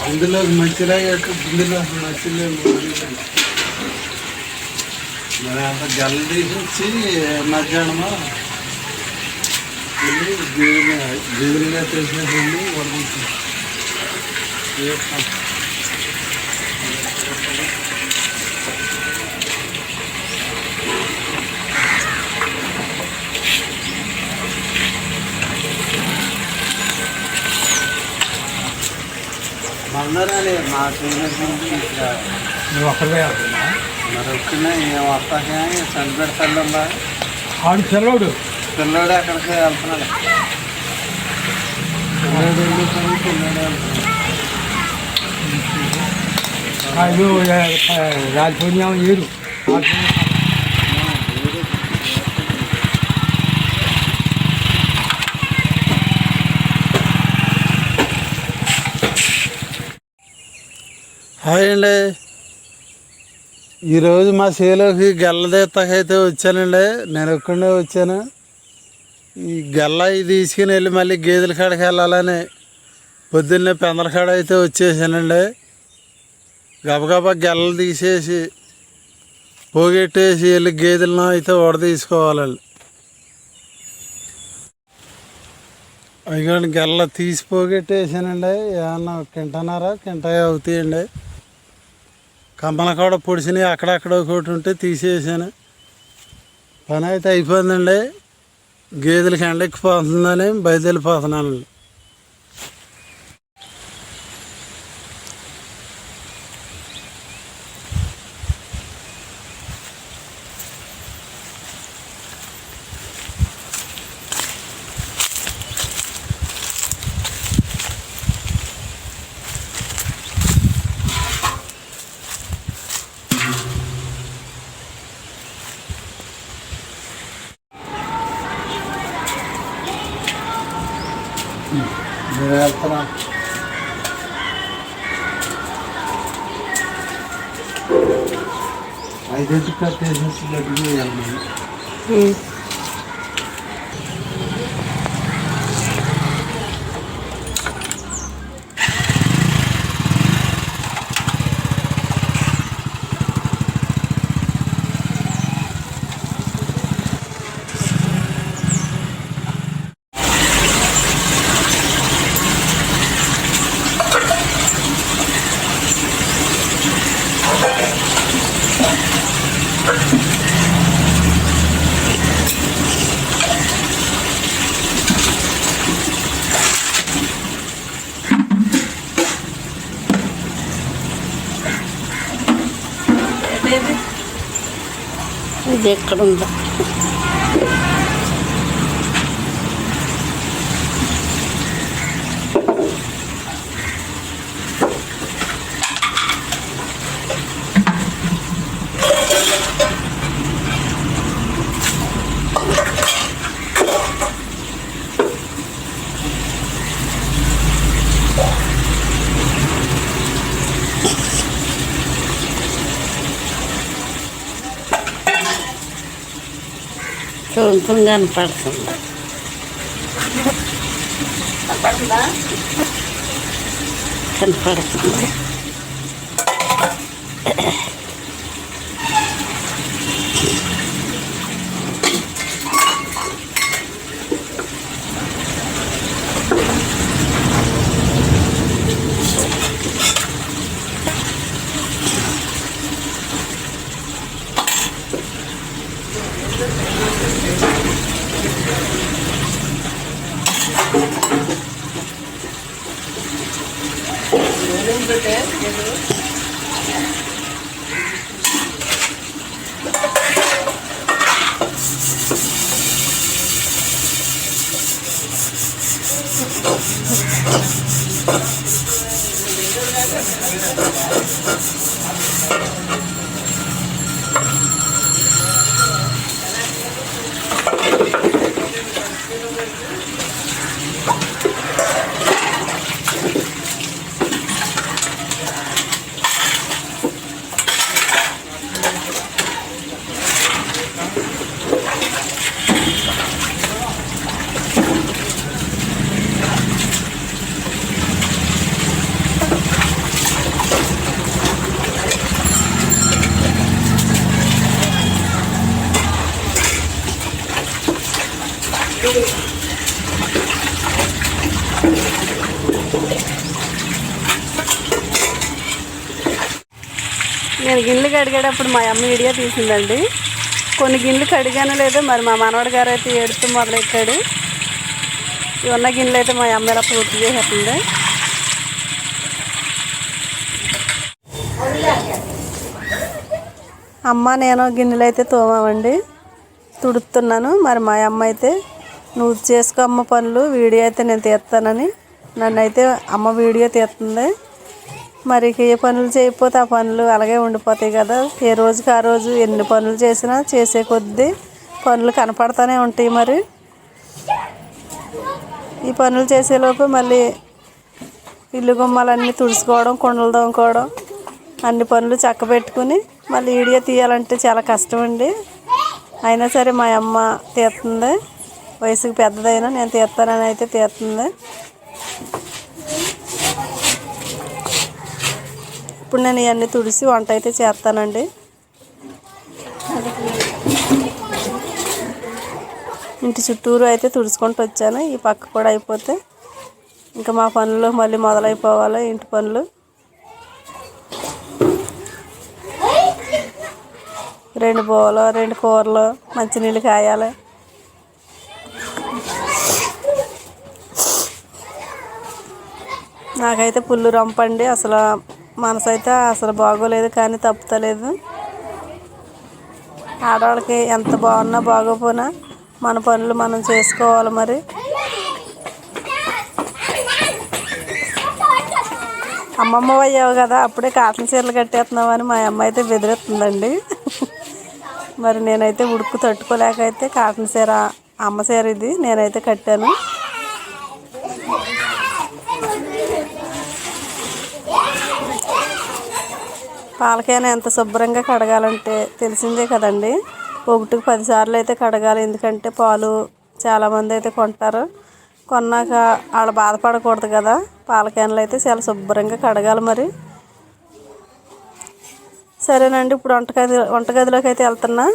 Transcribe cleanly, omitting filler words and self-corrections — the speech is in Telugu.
ఇందులో మంచిగా ఇందులో నచ్చలేదు. మరి అంత గల్ల తీసి మధ్యాహ్నమా జీవులుగా తెలిసినట్టు వరకు మన్నారాలి మా నువ్వు ఒక్కడే అవుతున్నా మరి ఒక్కనే ఏం వస్తాక చనిపెడి పిల్లల్లా ఆడు పిల్లడు అక్కడికి వెళ్తున్నాడు. రాజపూర్ణం ఏరు హాయ్ అండి. ఈరోజు మా చేలోకి గల్లదెత్తకైతే వచ్చానండి. నేను ఒక్కడే వచ్చాను. ఈ గల్ల తీసుకుని వెళ్ళి మళ్ళీ గేదెల కాడికి వెళ్ళాలని పొద్దున్నే పెందల కాడ అయితే వచ్చేసానండి. గబగబా గల్లలు తీసేసి పోగెట్టేసి వెళ్ళి గేదెలను అయితే తీసుకోవాలండి. అయ్యండి గల్ల తీసి పోగెట్టేసానండి. ఏమన్నా కింటా అవుతాయండి. కమ్మల కూడా పొడిచినాయి, అక్కడక్కడ ఒకటి ఉంటే తీసేసాను. పని అయితే అయిపోయిందండి. గేదెలకి ఎండెక్కిపోతుందని బయలుదేరిపోతున్నానండి. నేను వెళ్తున్నా. ఐడెంటిటీ కార్డ్ వేసేసినట్టు వెళ్తున్నాను. ఇది ఎక్కడుందా? కొంచెం కనపడుతుంది. కనపడుతుంది. నేను గిన్నెలు కడిగేటప్పుడు మా అమ్మ వీడియో తీసిందండి. కొన్ని గిన్నెలు కడిగానో లేదో మరి మా మనవడు గారు అయితే ఏడుతూ మొదలెట్టాడు. ఇవి ఉన్న గిన్నెలు అయితే మా అమ్మ ఇలా పూర్తి చేసేస్తుంది. అమ్మ నేను గిన్నెలు అయితే తోమామండి, తుడుతున్నాను. మరి మా అమ్మ అయితే నువ్వు చేసుకో అమ్మ పనులు, వీడియో అయితే నేను తీస్తానని నన్ను అయితే అమ్మ వీడియో తీస్తుంది. మరి ఏ పనులు చేయకపోతే ఆ పనులు అలాగే ఉండిపోతాయి కదా. ఏ రోజుకి ఆ రోజు ఎన్ని పనులు చేసినా చేసే కొద్దీ పనులు కనపడుతూనే ఉంటాయి. మరి ఈ పనులు చేసేలోపు మళ్ళీ ఇల్లు గుమ్మాలన్నీ తుడుచుకోవడం, కుండలు తోముకోవడం, అన్ని పనులు చక్క పెట్టుకుని మళ్ళీ వీడియో తీయాలంటే చాలా కష్టం అండి. అయినా సరే మా అమ్మ తీస్తుంది. వయసుకు పెద్దదైనా నేను తీస్తానని అయితే తీస్తుంది. ఇప్పుడు నేను ఇవన్నీ తుడిసి వంట అయితే చేస్తానండి. ఇంటి చుట్టూరు అయితే తుడుచుకుంటూ వచ్చాను. ఈ పక్క కూడా అయిపోతే ఇంకా మా పనులు మళ్ళీ మొదలైపోవాలి. ఇంటి పనులు 2 బోలు, 2 కూరలు, మంచినీళ్ళు కాయాలి. నాకైతే పుల్లు రంపండి. అసలు మనసు అయితే అసలు బాగోలేదు, కానీ తప్పుతలేదు. ఆడవాళ్ళకి ఎంత బాగున్నా బాగోపోయినా మన పనులు మనం చేసుకోవాలి. మరి అమ్మమ్మ అయ్యావు కదా, అప్పుడే కాటన్ చీరలు కట్టేస్తున్నావు అని మా అమ్మ అయితే బెదిరిస్తుందండి. మరి నేనైతే ఉడుకు తట్టుకోలేక అయితే కాటన్ చీర, అమ్మ చీర ఇది నేనైతే కట్టాను. పాలకైనా ఎంత శుభ్రంగా కడగాలంటే తెలిసిందే కదండి. 1కి 10 సార్లు అయితే కడగాలి. ఎందుకంటే పాలు చాలామంది అయితే కొంటారు. కొన్నాక వాళ్ళు బాధపడకూడదు కదా. పాలకేనలు అయితే చాలా శుభ్రంగా కడగాలి. మరి సరేనండి, ఇప్పుడు వంటగదిలోకి అయితే వెళ్తున్నా.